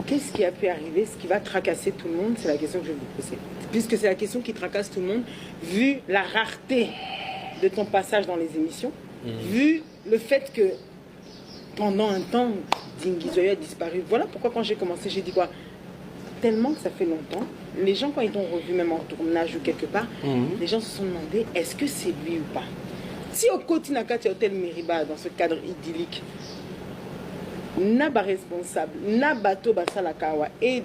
qu'est-ce qui a pu arriver? Ce qui va tracasser tout le monde, c'est la question que je vais vous poser. Puisque c'est la question qui tracasse tout le monde, vu la rareté de ton passage dans les émissions, vu le fait que pendant un temps, Dinguizoyo a disparu. Voilà pourquoi quand j'ai commencé, j'ai dit quoi? Tellement que ça fait longtemps, les gens quand ils t'ont revu même en tournage ou quelque part, les gens se sont demandé est-ce que c'est lui ou pas? Si au côté Nakati Hôtel Meriba, dans ce cadre idyllique, Naba responsable, Nabato Basalakawa et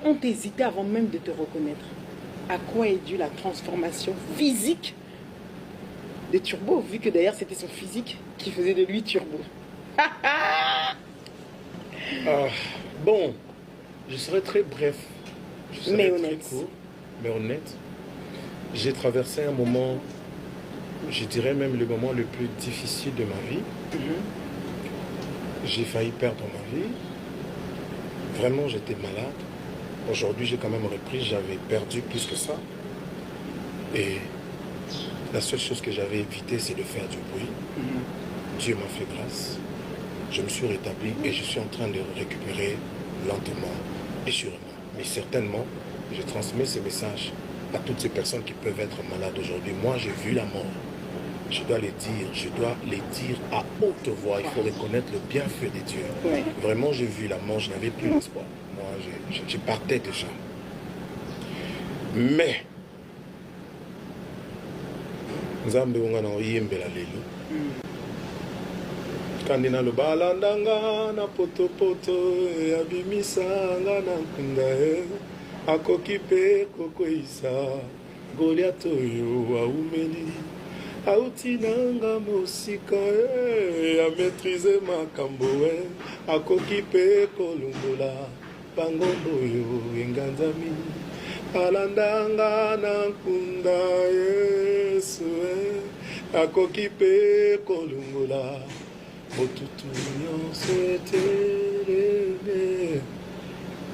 ont hésité avant même de te reconnaître, à quoi est due la transformation physique de Turbo, vu que d'ailleurs c'était son physique qui faisait de lui Turbo. Bon, je serai très bref, je serai mais très honnête. court, mais honnête. J'ai traversé un moment, je dirais même le moment le plus difficile de ma vie. J'ai failli perdre ma vie. Vraiment, j'étais malade. Aujourd'hui, j'ai quand même repris, j'avais perdu plus que ça. Et la seule chose que j'avais évité, c'est de faire du bruit. Dieu m'a fait grâce. Je me suis rétabli et je suis en train de récupérer lentement et sûrement. Mais certainement, je transmets ce message à toutes ces personnes qui peuvent être malades aujourd'hui. Moi, j'ai vu la mort. Je dois les dire à haute voix. Il faut reconnaître le bienfait de Dieu. Ouais. Vraiment, j'ai vu la mort, je n'avais plus d'espoir. Moi, je partais déjà. Mais, Nzambe ungana oyembela lelo. Kandina lo balandanga na poto abimisa nga na nkunda akoki pe kokwisa Goliath oyo aumeli auti nanga mosika a maîtriser makambo akoki pe kolongola bangondo oyo enganzami alandanga na nkunda Yesu akoki pe kolongola.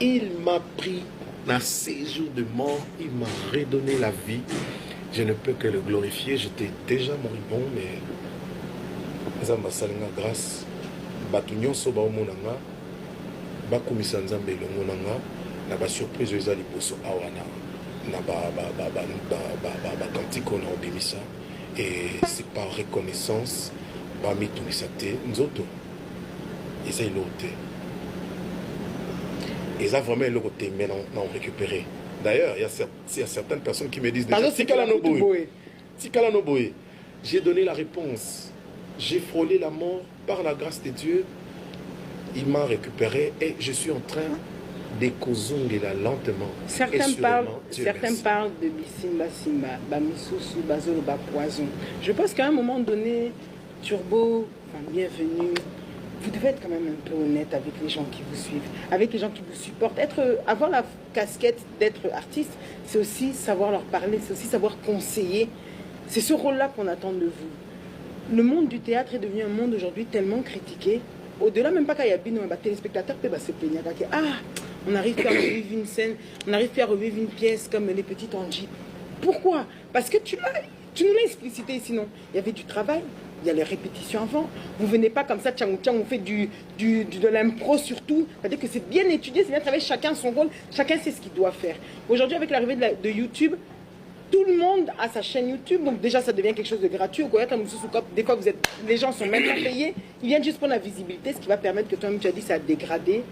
Il m'a pris dans ces jours de mort, il m'a redonné la vie. Je ne peux que le glorifier. J'étais déjà moribond, mais Nzamba salinga grâce. Batunyo soba omonanga, bakumisa Nzambe elongo nanga, na ba surprise eza liboso awana, na ba kantiko na obimisa, et c'est par reconnaissance. Nzoto, et ça il l'ôte. Et ça vraiment il l'ôte, mais non récupéré. D'ailleurs, il y a certaines personnes qui me disent j'ai donné la réponse. J'ai frôlé la mort par la grâce de Dieu. Il m'a récupéré et je suis en train d'écozongela lentement. Certains parlent de Bisimba Simba, Bamisusu, Bazolo, Poison. Je pense qu'à un moment donné, Turbo, enfin, bienvenue. Vous devez être quand même un peu honnête avec les gens qui vous suivent, avec les gens qui vous supportent. Avoir la casquette d'être artiste, c'est aussi savoir leur parler, c'est aussi savoir conseiller. C'est ce rôle-là qu'on attend de vous. Le monde du théâtre est devenu un monde aujourd'hui tellement critiqué. Au-delà, même pas quand il y a bien un téléspectateur peut se plaindre. On n'arrive plus à revivre une scène, on n'arrive plus à revivre une pièce comme les petites Angie. Pourquoi? Parce que tu nous l'as explicité sinon. Il y avait du travail. Il y a les répétitions avant. Vous venez pas comme ça, on fait de l'impro surtout. C'est-à-dire que c'est bien étudié, c'est bien travaillé, chacun son rôle, chacun sait ce qu'il doit faire. Aujourd'hui, avec l'arrivée de YouTube, tout le monde a sa chaîne YouTube, donc déjà ça devient quelque chose de gratuit. Des fois, les gens sont même pas payés, ils viennent juste pour la visibilité, ce qui va permettre que toi-même tu as dit ça a dégradé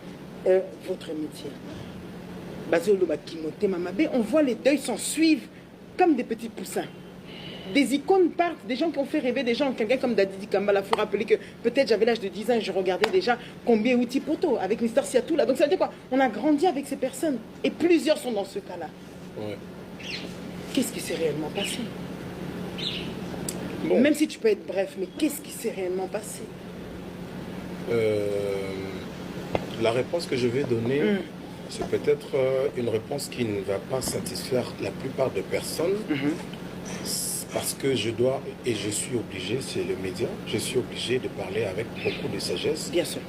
votre métier. On voit les deuils s'en suivre comme des petits poussins. Des icônes partent, des gens qui ont fait rêver des gens, quelqu'un comme Dadidi Kambala. Il faut rappeler que peut-être j'avais l'âge de 10 ans et je regardais déjà combien Outi Poto avec Mister Siatou là. Donc ça veut dire quoi? On a grandi avec ces personnes et plusieurs sont dans ce cas-là. Ouais. Qu'est-ce qui s'est réellement passé? Bon. Même si tu peux être bref, mais qu'est-ce qui s'est réellement passé? La réponse que je vais donner, c'est peut-être une réponse qui ne va pas satisfaire la plupart des personnes. Parce que je dois, et je suis obligé, c'est le média, je suis obligé de parler avec beaucoup de sagesse. Bien sûr.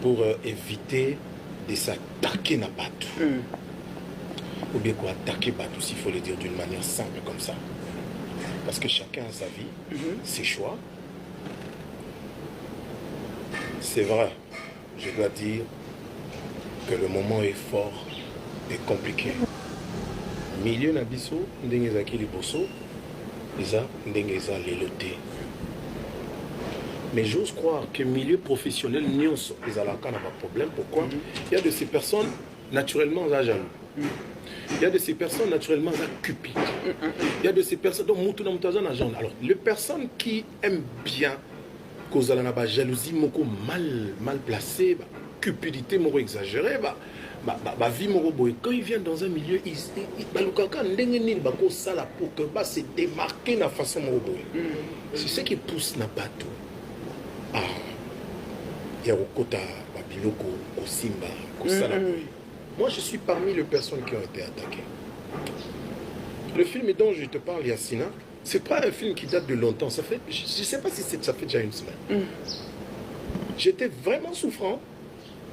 Pour éviter de s'attaquer à Batou. Ou bien quoi, attaquer Batou, s'il faut le dire d'une manière simple comme ça. Parce que chacun a sa vie, ses choix. C'est vrai, je dois dire, que le moment est fort et compliqué. Milieu nabiso, ndenge zaki liboso, eza ndenge za leloté. Mais j'ose croire que milieu professionnel nyonso ezalaka na ba problème. Pourquoi? Il y a de ces personnes naturellement jaloux. Il y a de ces personnes naturellement cupides. Il y a de ces personnes donc mutuna mutaza na genre. Alors les personnes qui aiment bien kozala na ba jalousie moko mal placée, ba cupidité moko exagérée, ba vie moko boy, quand ils viennent dans un milieu ba lukaka ndenge nini ba ko sala pour que ba se démarquer na façon moko boy. C'est ce qui pousse na bateau. Ah, il y a Okota, Babiloko, Kosimba, Kosala. Moi, je suis parmi les personnes qui ont été attaquées. Le film dont je te parle, Yassina, c'est pas un film qui date de longtemps. Ça fait, je ne sais pas si ça fait déjà une semaine. J'étais vraiment souffrant,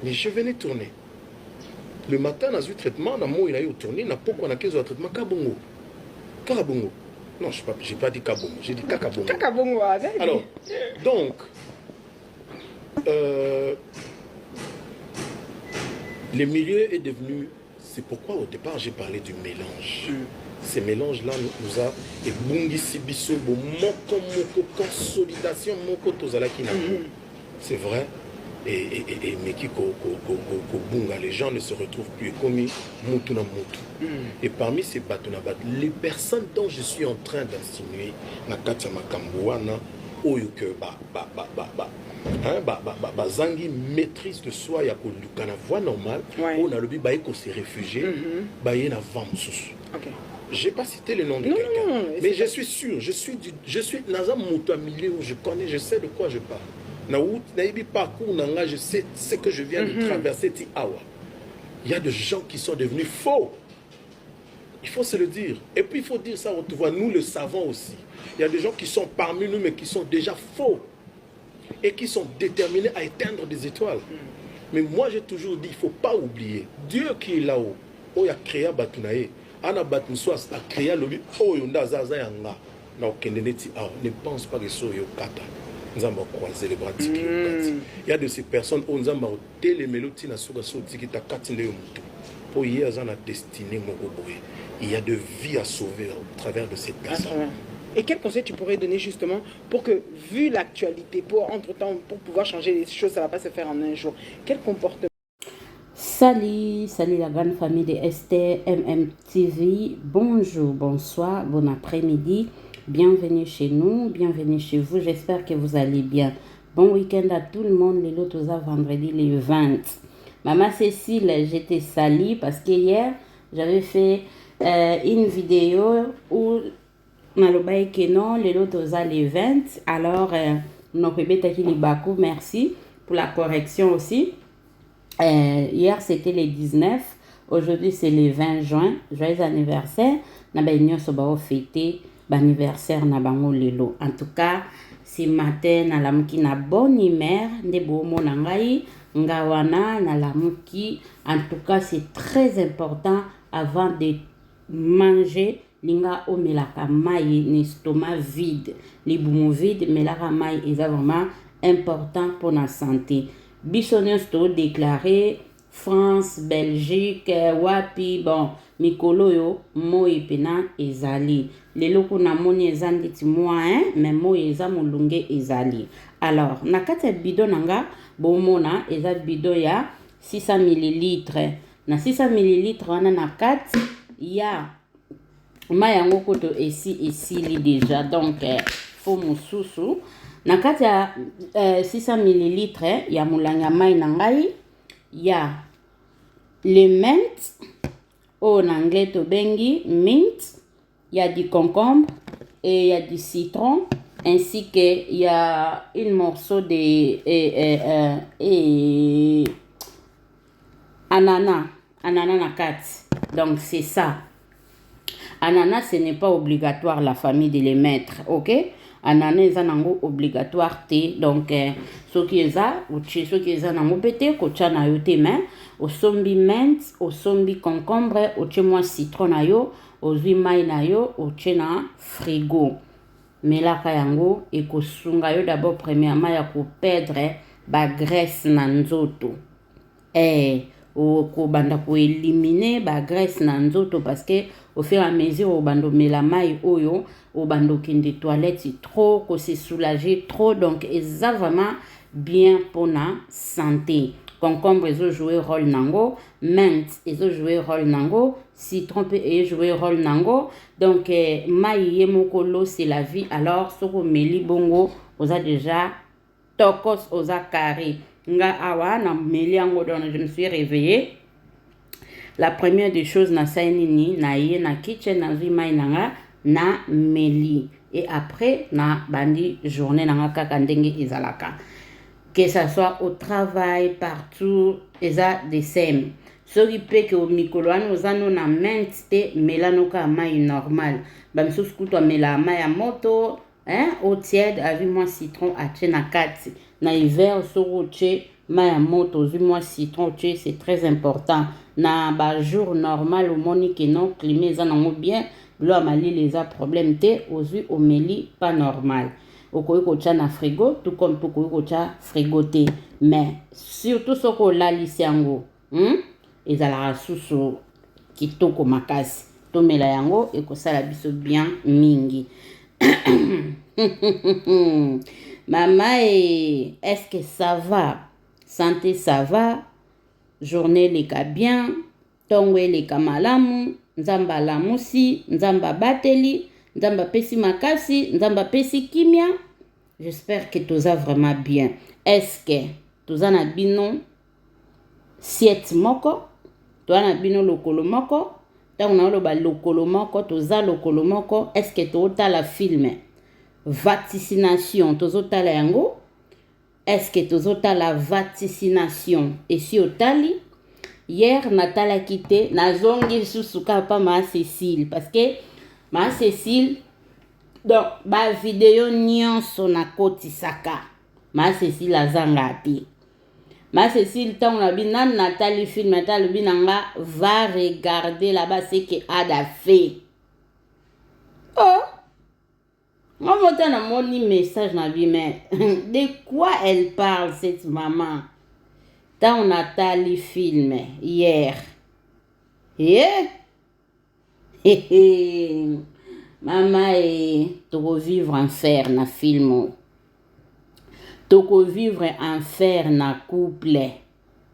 mais je venais tourner. Le matin, dans un traitement, il a eu tourné, n'a pas qu'on a 15 traitement, Kabongo. Karabongo. Non, je n'ai pas dit Kabongo, j'ai dit Kakabongo. Kakabongo, alors, donc, le milieu est devenu, c'est pourquoi au départ j'ai parlé du mélange. Ces mélanges-là nous a et bungi sibiso moko consolidation moko tozala ki na. C'est vrai. Et meki ko bunga, les gens ne se retrouvent plus comme mutu na mutu. Et parmi ces batuna les personnes dont je suis en train d'insinuer na kati makambo wana oyo que zangi maîtrise de soi ya ko lukana voie normale on a le bi baé ko se réfugier baé na vamsus. OK. J'ai pas cité le nom de quelqu'un, mais je suis sûr, je suis Nazam Moutamilé où je connais, je sais de quoi je parle. Naïbi parcours nanga, je sais ce que je viens de traverser ti awa. Il y a des gens qui sont devenus faux. Il faut se le dire. Et puis il faut dire ça, tu vois, nous le savons aussi. Il y a des gens qui sont parmi nous mais qui sont déjà faux et qui sont déterminés à éteindre des étoiles. Mais moi j'ai toujours dit, il ne faut pas oublier Dieu qui est là-haut, il a créé Batunae. Ana Batnsoas a créé le but. Oh, yonda zaza yanga. Na okendeneti ah, ne pense pas que so yo kata. Nous avons croisé les bras tiki. Il y a de ces personnes où nous avons les mélodies na soga so tiki ta katinde yo mutu. Pour hier zana destinée moko boye. Il y a de vies à sauver au travers de ces personnes. Et quel conseil tu pourrais donner justement pour que, vu l'actualité, entre-temps, pour pouvoir changer les choses, ça ne va pas se faire en un jour. Quel comportement? Salut la grande famille de Esther MMTV. Bonjour, bonsoir, bon après-midi. Bienvenue chez nous, bienvenue chez vous. J'espère que vous allez bien. Bon week-end à tout le monde. Les lotos à vendredi les 20. Maman Cécile, j'étais salie parce que hier, j'avais fait une vidéo où Nalobaï que non, les lotos à les 20. Alors, merci pour la correction aussi. Hier c'était le 19, aujourd'hui c'est le 20 juin. Joyeux anniversaire. Na ba union so ba fêter anniversaire na bango lelo. En tout cas, ce matin na lamuki na bonne humeur nde bomo na ngai ngawana na lamuki. En tout cas, c'est très important avant de manger linga omelaka mai ni estomac vide. Les boumons vides melaka mai est vraiment important pour la santé. Bissonios to déclaré France, Belgique, wapi, bon, mikolo yo, moi pena ezali. Les locaux na moni ezandi ti moins, mais moi eza mulunge ezali. Alors, na kati bidon nanga, bomona eza bidon ya 600 ml. Na 600 ml wana na kati ya mayango koto esili déjà. Donc, faut mususu. Na kati ya 600 ml ya mulanga mai na ngai ya le mint en anglais to bengi mint, ya du concombre et il y a du citron ainsi que il y a un morceau de ananas na kati. Donc c'est ça. Ananas, ce n'est pas obligatoire la famille de les mettre, OK? Ananas nango obligatoire te. Donc ce qui est ça nango pété kocha na yo te mais au sombi mint, au sombi concombre, au moi citron na yo, au mai na yo, au na frigo. Mais la kayango et ko sunga yo d'abord premièrement ya ko perdre ba graisse na nzoto. okobanda koéliminer bagraisse na nzoto parce que au fur et à mesure obanda omela mai oyo obanda okende toilette trop kose soulager trop donc eza vraiment bien pour la santé. Concombre ezo jouer rôle nango, menthe ezo jouer rôle nango, citron peut jouer rôle nango. Donc mai mokolo c'est la vie. Alors soko meli bongo oza déjà tokos oza carré. Nga awa na meli ango donc je me suis réveillée. La première des choses na sainini na ye na kitchen na zui mai nanga na meli. Et après na bandi journée nanga kaka ndenge ezalaka. Que ça soit au travail, partout, eza de same. Soki pe que au mikoloano ozano na menthe melanoka mai normal. Bam sous kuto mela mai ya moto, hein, au tiède avec moi citron à na kati. Na hiver soro che mai ya moto avec moi citron che c'est très important. Na ba jour normal au monique non climat eza nango bien, lo mali les a problème te ozu au meli pas normal. Okoki kotia na frigo tout comme tokoki kotia frigo te mais surtout soko olalisi yango ezalaka susu kitoko makasi tomela yango ekosala biso bien mingi. Mama est-ce que ça va? Santé ça va? Journée leka bien? Tongo leka malamu? Nzamba lamusi? Nzamba bateli? Nzamba pesi makasi, nzamba pesi kimia. J'espère que tout ça vraiment bien. Est-ce que tout ça na bino siete moko? Tout ça na bino lokolo moko? Tant on a le ba lokolo moko, tout ça lokolo moko. Est-ce que tout ça la film? Vaticination, tout ça la yango? Est-ce que tout ça la vaticination? Et si au tali? Hier Natala quitté, na zongi susuka pa ma Cécile parce que ma Cécile, donc, ba vidéo nyonso na koti saka. Ma Cécile a zangati. Ma Cécile, tant la bin nan Nathalie film, Nathalie binanga va regarder là-bas ce que Ada fait. Oh! Moi, montant na mon message na vie, mais de quoi elle parle cette maman? Tant Nathalie film hier. Yeah? Maman toko vivre enfer na film. Toko vivre enfer na couple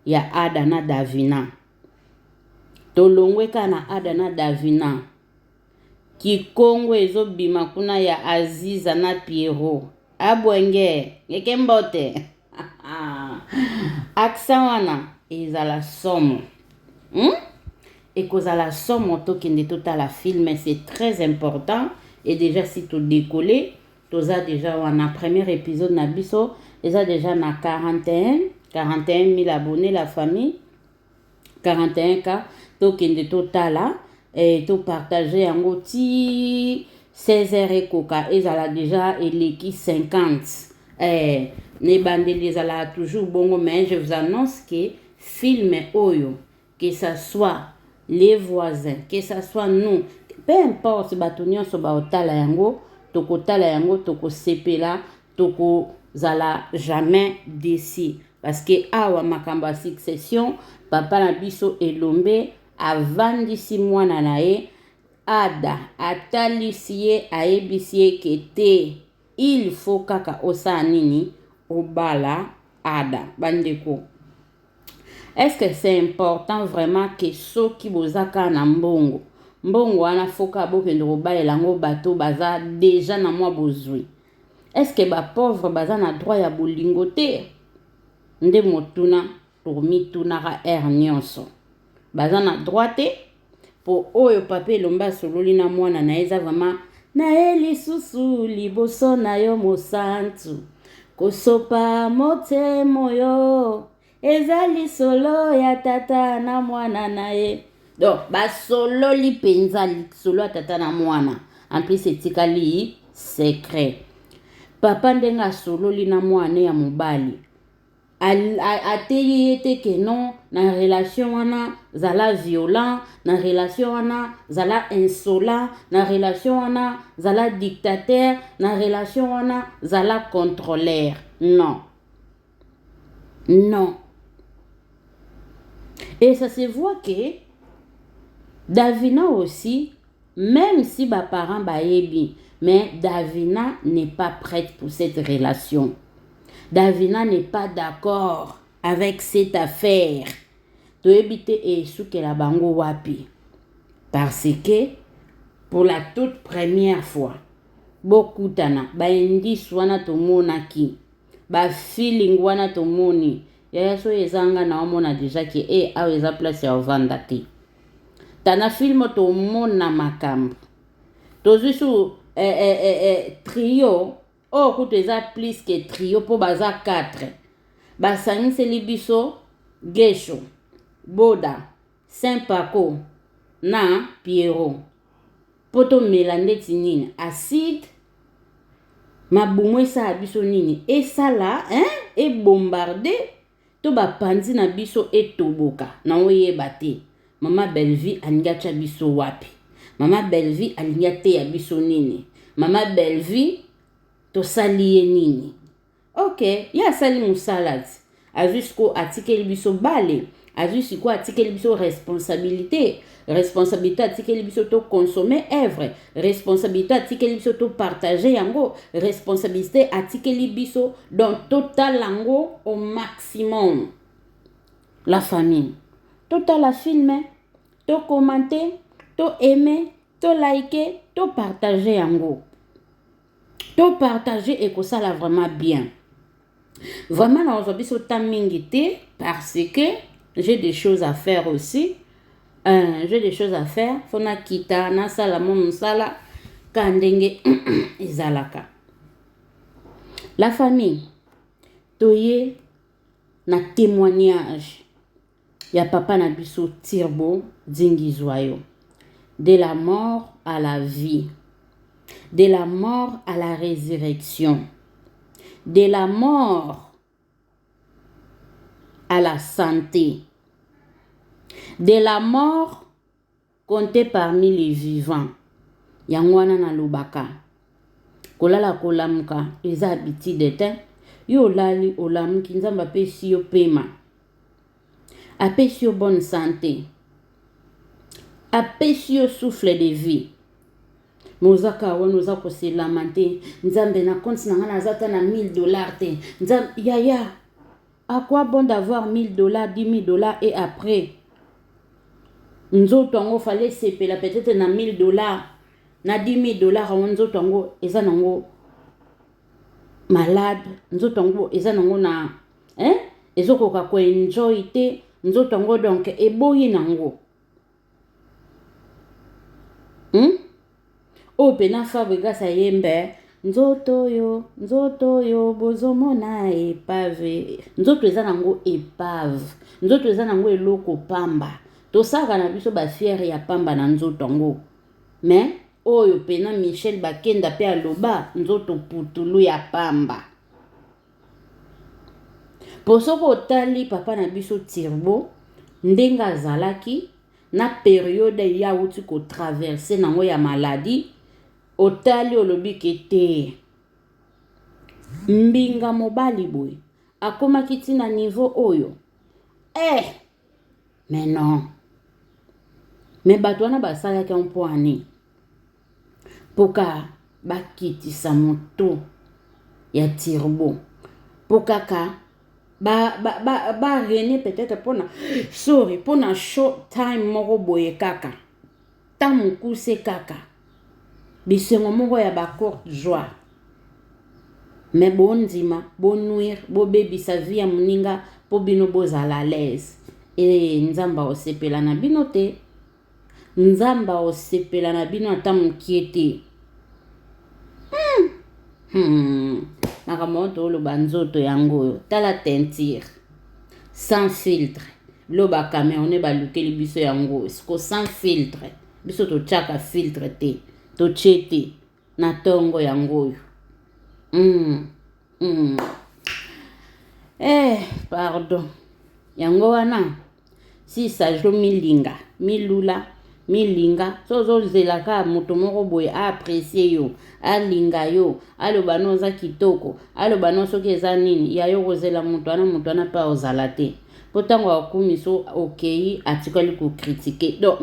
ya Ada na Davina. Tolongweka na Ada na Davina. Kikongo ezo bima kuna ya Aziza na Pierrot. Abwenge, ngeke mbote. Aksa wana ezala somo. Et cause à la somme qui est total la film, c'est très important. Et déjà si tu décolles, tu as déjà un premier épisode na biso, ils ont déjà na 41 000 abonnés la famille, 41 cas, tu qui est total là et tu partager en goti 16 heures et coca, ils ont déjà éléki 50. Ne bandé les ala toujours bon mais je vous annonce que film oyo que ça soit les voisins, que ce soit nous, peu importe, batonion so ba otala yango, toko tala yango, toko sepela, toko zala jamais déci. Parce que awa makamba succession, papa na biso elombe, avandisi mwana na ye, Ada, atalisiye, aebisiye kete, il faut kaka osa nini, obala, Ada, bandeko. Est-ce que c'est important vraiment que ceux qui bozaka na mbongo wana foka bokende robale lango bato baza déjà na mwa bozwi? Est-ce que ba pauvre baza na droit ya bolingo te? Nde motuna pour mitunaka nyonso baza na droit te? Po oyo pape lomba sololi na mwana na eza vraiment na eli susu liboso na yo mosantu kosopa motemo yo ezali solo ya tata na mwana na ye. Donc, ba solo li penza li solo ya tata na mwana. En plus, etikali secret. Papa ndenga solo li na mwana ya mobali. Ateye ete que non, na relation wana zala violent, na relation wana zala insolent, na relation wana zala dictateur, na relation wana zala contrôleur. Non. Non. Et ça se voit que Davina aussi, même si mes parents baébi, mais Davina n'est pas prête pour cette relation. Davina n'est pas d'accord avec cette affaire. To ebite et souke la bango wapi. Parce que pour la toute première fois, beaucoup tana ba indice wana tomonaki, ba feeling wana tomoni. Yaya so ezanga na omona déjà que awa eza place ya ovanda te. Tana film tomona makambo. Tozwi su trio, kutu eza plus que trio po baza 4. Basangiseli biso Gesho, Boda, Saint-Paco na Pierrot. Poto melande nini acide mabumu esa biso nini esala e bombarder to ba panzi na biso etoboka na oyeba te. Mama Bellevie alinga biso wapi? Mama Bellevie alinga te ya biso nini? Mama Bellevie to saliye nini? Ok, ya sali musalad. A jusqu'au article biso bale. A jusqu'au article biso responsabilité. Responsabilité article biso to consommer œuvre. Responsabilité article biso to partager yango. Responsabilité article biso dans total yango au maximum. La famille. Total la filmer, to commenter, to aimer, to liker, to partager yango. To partager et que ça là vraiment bien. Vraiment, là, aujourd'hui, c'est autant mingité parce que j'ai des choses à faire aussi. J'ai des choses à faire. Fona kita, na sala, mon sala, kandenge, izalaka. La famille, toye, na témoignage. Ya papa na biso Tirbo Dingizwayo. De la mort à la vie. De la mort à la résurrection. De la mort à la santé. De la mort comptée parmi les vivants. Yangwana na lubaka. Kolala kolamuka. Eza habiti dete. Yo lali olamuki nzamba pesi yo pema. Apesi yo bonne santé. Apesi yo souffle de vie. Mozaka wana oza ko se lamenter nzambe na compte na ngana zata na $1000 te nzambe yaya à quoi bon d'avoir $1000 $10,000 et après nzoto ngo fallait sepela peut-être na $1000 na $10,000 nzoto ngo eza nango malade nzoto ngo eza nango na ezokoka ko enjoy te nzoto ngo donc eboyi nango o pena fabriga sa yembe nzoto yo bozomona epave nzoto eza nango epave nzoto eza nango eloko pamba tosaka na biso ba fiere ya pamba na nzoto ngo mais oyo pena Michel Bakenda pe aloba nzoto putulu ya pamba posoko otali papa na biso Tirbo ndenga azalaki na période ya uti ko traverser nango ya maladie otali olobi kete mbinga mobali boy akomaki tina niveau oyo mais non mais bato wana basalaki mpo ani poka bakitisa moto ya Tirbo pokaka ba rene peut-être pona short time moko boye kaka tamukuse kaka bisengo moko ya ba courte joie mais bondima bonnuire bobebisa vie ya moninga po bino bozala à l'aise et nzamba osepela na bino te nzamba osepela na bino ata mokie te nakamoto oloba nzoto yango oyo tala teinture sans filtre loba camerounais balukeli biso yango siko sans filtre biso totiaka filtre te totie te na tongo yango oyo pardon yango wana si sajo milinga milula milinga sozozelaka moto moko boye apprécier yo alinga yo aloba noza kitoko aloba no soki eza nini ya yo kozela moto wana pa ozala te Pourtant, on ok, article ko critiquer. Donc,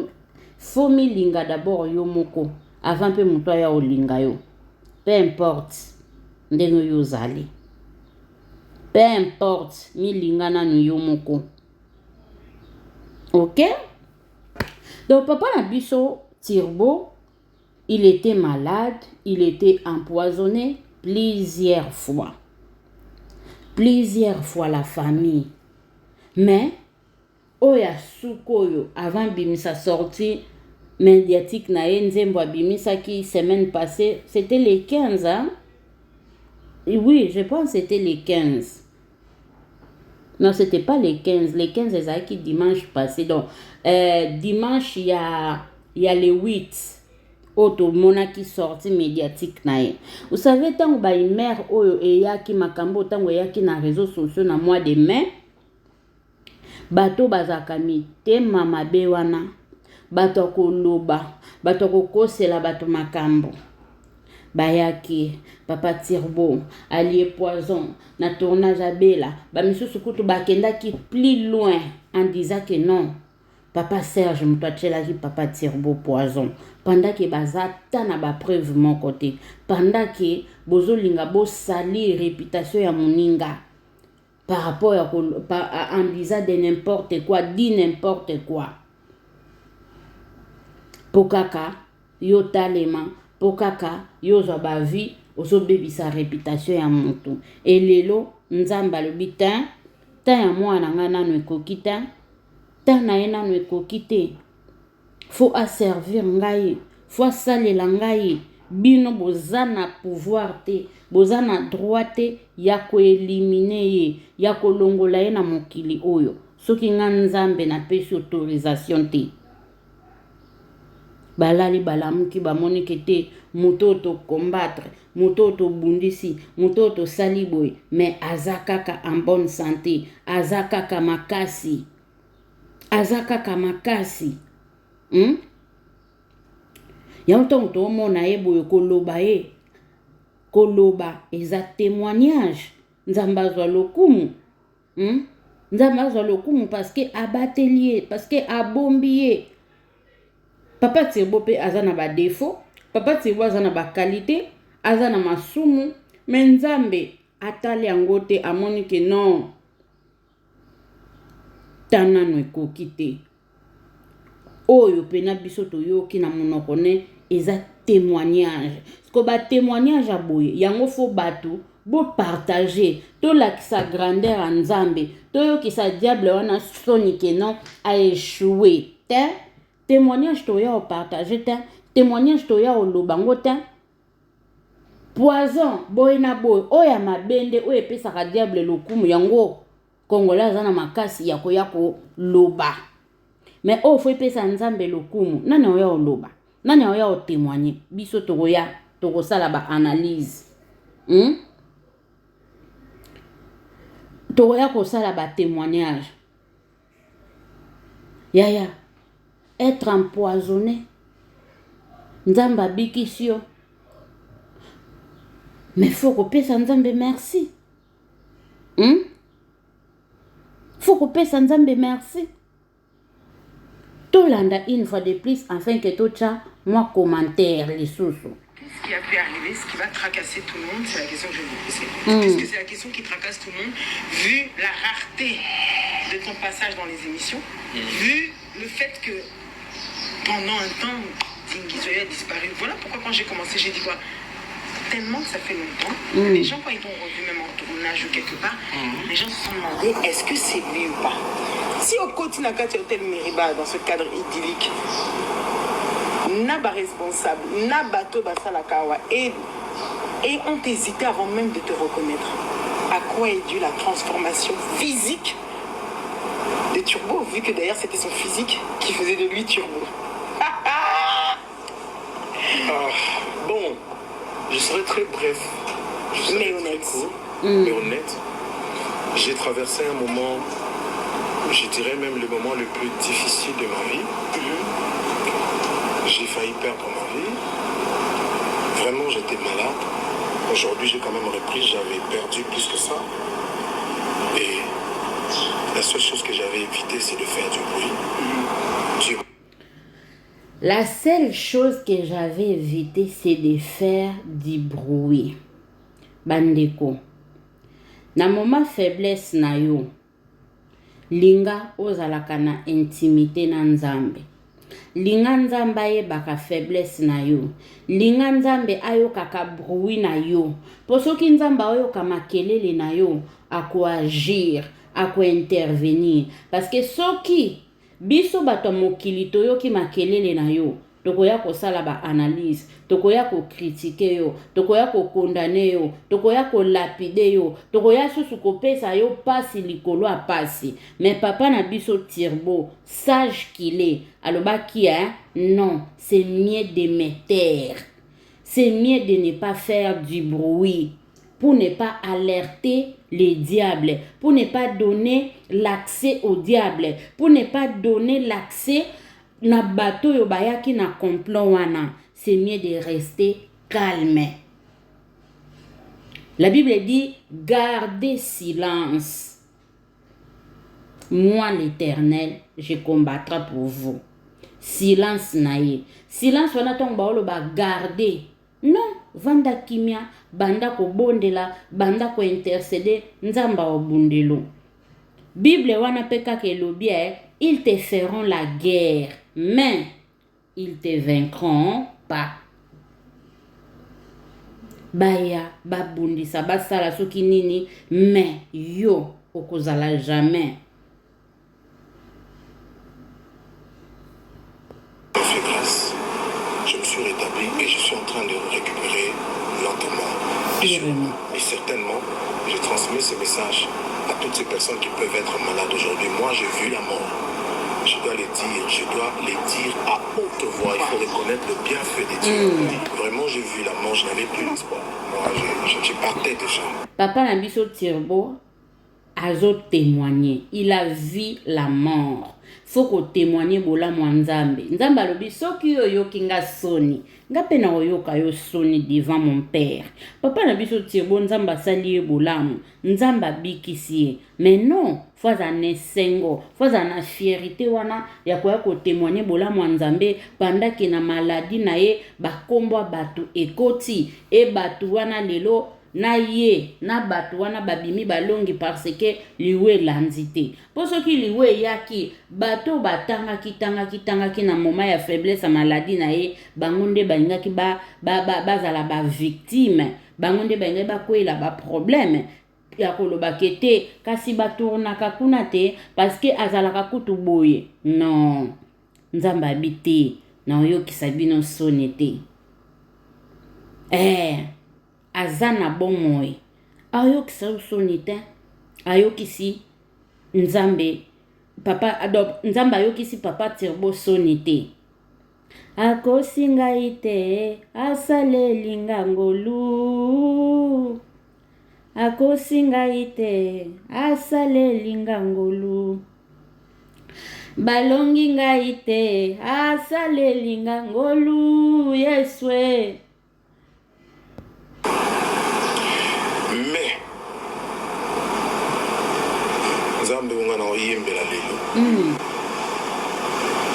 faut mi linga d'abord yo moko avant pe muto ya o linga yo. Peu importe ndenge yo zali. Peu importe mi linga na yo moko. Ok? Donc, papa Nabiso Turbo, il était malade, il était empoisonné plusieurs fois. Plusieurs fois la famille. Mais, Oya Sukoyo, avant Bimisa sortie médiatique, Nzembo Bimisa qui semaine passée, c'était les 15, hein? Oui, je pense que c'était les 15. Non, c'était pas les 15. Les 15, c'est qui dimanche passé. Donc, dimanche, il y a les 8. Auto mona qui sorti médiatique nae. Vous savez, tant que une mère oyo eyaki makambo, tant que eyaki na réseaux sociaux na mois de mai, bato bazakami te mama bewana, bato koloba, bato kokosela bato makambo. Bayaki, papa Turbo, allié poison, na tournage à Bella, bamisusu kutu bakenda qui plus loin en disant que non. Papa Serge Moutouachelaki, papa Turbo poison. Pendant que bazata na ba preuve mon côté. Pendant que bozo linga bo sali réputation ya moninga. Par rapport à en disant de n'importe quoi, dit n'importe quoi. Pokaka, yo talema, pokaka, yo zoba vie, ozo bebi sa réputation ya montu. Et lelo, nzamba le bitin, ta ya mwana ngana no ekokita. Na ena no ekokite faut asservir ngai faut asalela ngai bino bozana pouvoir te bozana droit te ya ko éliminer ye ya ko longola ye na mokili oyo soki nga nzambe na pesi autorisation te balali balamuki bamoni kete moto to combattre moto to bundisi moto to saliboy mais azakaka en bonne santé azakaka makasi azakaka makasi. Yanton to mona ye boyo koloba ye. Koloba eza témoignage. Nzambazwa lokumu. Nzambazwa lokumu parce que abatelier, parce que abombier. Papa Turbo pe azana ba défaut, papa Turbo azana ba qualité, azana masumu, mais nzambe atali angote amoni que non. Tana no ekokite oyo pena biso to yoki na monoko ne eza témoignage ko ba témoignage aboye yango fo bato bo partager to la sa grandeur en nzambe to yoki sa diable wana soni que non a échoué te témoignage to ya o partager te témoignage to ya o lobango te poison boy na boy oya mabende oyo pesa diable lokumu yango Congolais zana makasi ya koyako loba. Mais oh faut pesa nzambe lokumu. Nani oya o loba? Nani oya o témoigner? Biso togoya, togo sala ba analyse. Togoya ko sala ba témoignage. Yaya. Être empoisonné. Nzamba bikisio. Mais faut ko pesa nzambe merci. Faut qu'on paie sans Nzambe merci. Tolanda une fois de plus afin que tout ça, moi commentaire les sous. Qu'est-ce qui a pu arriver? Ce qui va tracasser tout le monde, c'est la question que je vais vous poser. Est-ce que c'est la question qui tracasse tout le monde, vu la rareté de ton passage dans les émissions, vu le fait que pendant un temps, Dinguizoya a disparu. Voilà pourquoi quand j'ai commencé, j'ai dit quoi? Tellement que ça fait longtemps, les gens quand ils t'ont revu même en tournage ou quelque part, les gens se sont demandé est-ce que c'est lui ou pas. Si au côté n'a qu'à Hôtel Mériba dans ce cadre idyllique, n'a pas responsable, n'a bateau basalakawa et ont hésité avant même de te reconnaître. À quoi est due la transformation physique de Turbo, vu que d'ailleurs c'était son physique qui faisait de lui Turbo. Bon. Je serai très bref, mais honnête. Mais honnête. J'ai traversé un moment, je dirais même le moment le plus difficile de ma vie. J'ai failli perdre ma vie. Vraiment, j'étais malade. Aujourd'hui, j'ai quand même repris, j'avais perdu plus que ça. Et La seule chose que j'avais évité, c'est de faire du bruit. La seule chose que j'avais évité, c'est de faire du bruit. Bandeko. Na moment faiblesse na yo. Linga ozalaka na intimité na nzambe. Linga nzambe aye baka faiblesse na yo. Linga nzambe ayo kaka bruit na yo. Posoki nzambe ayo kamakelele na yo, ako agir, ako intervenir. Parce que soki biso bato mokili toyoki makelele na yo, tokoya kosala ba analyse, tokoya ko critiquer yo, tokoya ko condamner yo, tokoya ko lapider yo, tokoya susu kopesa yo pasi likolo a pasi. Mais papa na biso Turbo, sage qu'il est, alobaki non, c'est mieux de me taire. C'est mieux de ne pas faire du bruit pour ne pas alerter les diables, pour ne pas donner l'accès au diable, pour ne pas donner l'accès na bateau yo bayaki na complot wana. C'est mieux de rester calme. La Bible dit, gardez silence. Moi l'Éternel, je combattrai pour vous. Silence naïe. Silence wana tong baolo ba garder. Non, vanda kimia, banda ko bondela, banda ko intercéder, nzamba obundelo. Bible wana peka ke lobie, ils te feront la guerre, mais ils te vaincront pas. Baya, babundisa, basala soki nini, mais yo, okozala jamais. Fait grâce. Je me suis rétabli et je suis en train de récupérer lentement. Et certainement, je transmets ce message à toutes ces personnes qui peuvent être malades aujourd'hui. Moi, j'ai vu la mort. Je dois les dire à haute voix. Il faut reconnaître le bienfait de Dieu. Vraiment, j'ai vu la mort, je n'avais plus l'espoir. Moi, je partais déjà. Papa Nabiso Turbo a témoigné. Il a vu la mort. Faut qu'on témoigne bola mwanzambe. Nzamba lobi soki yo yokinga soni. Nga pena oyoka yo soni devant mon père. Papa Nabiso Turbo nzamba sali bolamu. Nzamba bikisi. Mais non, faut un sengo, faut une fierté wana ya ko témoigner bola mwanzambe pendant que na maladie na ye ba kombo batu ekoti e batu wana lelo na ye na batu wana babimi balongi parce que liwe landité. Pour ce qui liwe yaki bato batanga kitanga na moment ya faiblesse maladie na ye bangonde bangaki bazala ba victime bangonde bangaki ba kwela ba problème ya koloba kete kasi batournaka kuna te parce que azalaka kutu boye. Non, nzamba habité na oyokisa bino soni te. Azana bon moy ayokisa soni te ayokisi nzambe papa adop nzamba ayokisi papa Turbo soni te. Akosinga ite asaleli ngangolu akosinga ite asaleli ngangolu balongi ngai te asaleli ngangolu Yeswe. Mais nzambe ungana oyimbela lelo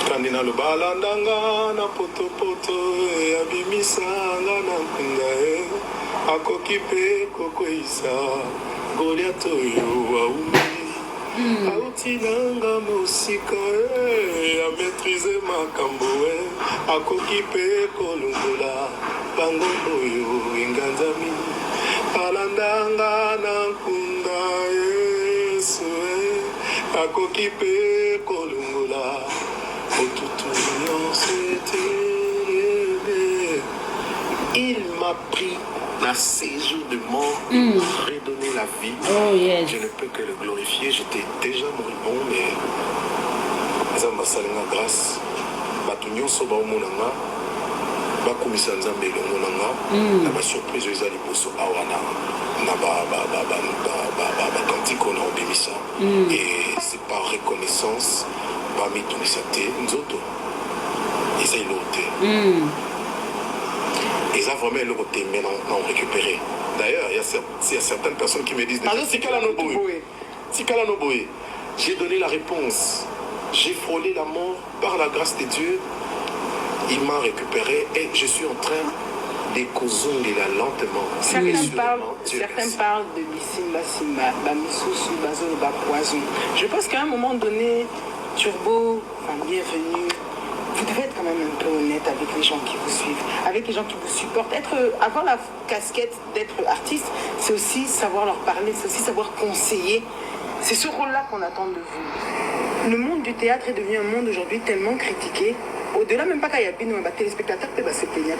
kandina lubalandanga na potopoto abimisanga na nkunda akoki mpe kokweyisa Goliath oyo aumi auti nanga mosika ya maîtrise makambo akoki mpe kolongola bango oyo enganzami alandanga na nkunda Yesu akoki mpe kolongola otutu nyonso eteleme. Il m'a pris dans ces jours de mort et m'a redonné la vie. Oh, yes. Je ne peux que le glorifier. J'étais déjà moribond, mais nzamba asalinga grâce bato nyonso baomonanga bakomisa nzambe elongo nanga na basurprise eza liboso awa na bakantiko na obimisa et c'est par reconnaissance bamitunisa te nzoto eza eloko te eza vraiment eloko te mais non récupéré. D'ailleurs il y a certaines personnes qui me disent tikala no boye J'ai donné la réponse. J'ai frôlé la mort par la grâce de Dieu. Il m'a récupéré et je suis en train d'écozongela lentement. Certains parlent de Bissimba Simba, Bamisusu, Bazolo, Poison. Je pense qu'à un moment donné, Turbo, bienvenue. Vous devez être quand même un peu honnête avec les gens qui vous suivent, avec les gens qui vous supportent. Avoir la casquette d'être artiste, c'est aussi savoir leur parler, c'est aussi savoir conseiller. C'est ce rôle-là qu'on attend de vous. Le monde du théâtre est devenu un monde aujourd'hui tellement critiqué. Au-delà même pas qu'il y a des téléspectateurs qui se plaignent.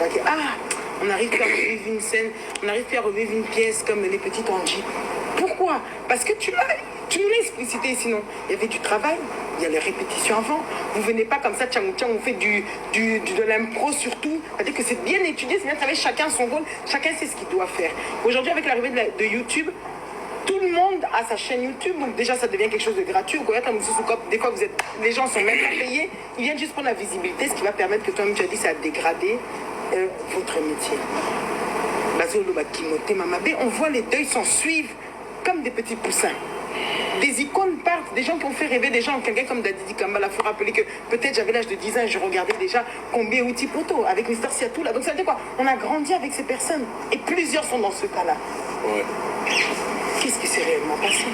On n'arrive plus à revivre une scène, on n'arrive plus à revivre une pièce comme les petits Angie. Pourquoi? Parce que tu nous l'as explicité, sinon. Il y avait du travail, il y a les répétitions avant. Vous venez pas comme ça, on fait de l'impro surtout. C'est-à-dire que c'est bien étudié, c'est bien travaillé, chacun son rôle, chacun sait ce qu'il doit faire. Aujourd'hui, avec l'arrivée de YouTube, tout le monde a sa chaîne YouTube, donc déjà ça devient quelque chose de gratuit. Des fois les gens sont même pas payés, ils viennent juste pour la visibilité, ce qui va permettre que toi-même tu as dit ça a dégradé votre métier. On voit les deuils s'en suivre comme des petits poussins. Des icônes partent, des gens qui ont fait rêver des gens, quelqu'un comme Dadidi Kambala. Il faut rappeler que peut-être j'avais l'âge de 10 ans et je regardais déjà Combien Outi Poto avec Mister Siatoula. Donc ça veut dire quoi? On a grandi avec ces personnes et plusieurs sont dans ce cas-là. Ouais. Qu'est-ce qui s'est réellement passé?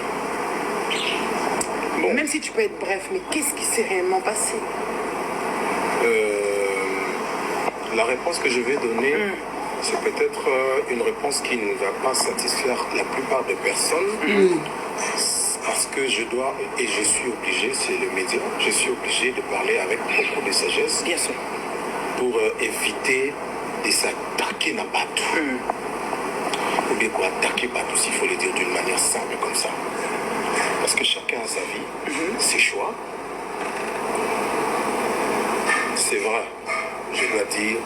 Bon. Même si tu peux être bref, mais qu'est-ce qui s'est réellement passé? La réponse que je vais donner, c'est peut-être une réponse qui ne va pas satisfaire la plupart des personnes. Parce que je dois, et je suis obligé, c'est le média, je suis obligé de parler avec beaucoup de sagesse. Bien sûr. Pour éviter de s'attaquer à Batou. Ou bien quoi, attaquer Batou, s'il faut le dire d'une manière simple comme ça. Parce que chacun a sa vie, ses choix. C'est vrai, je dois dire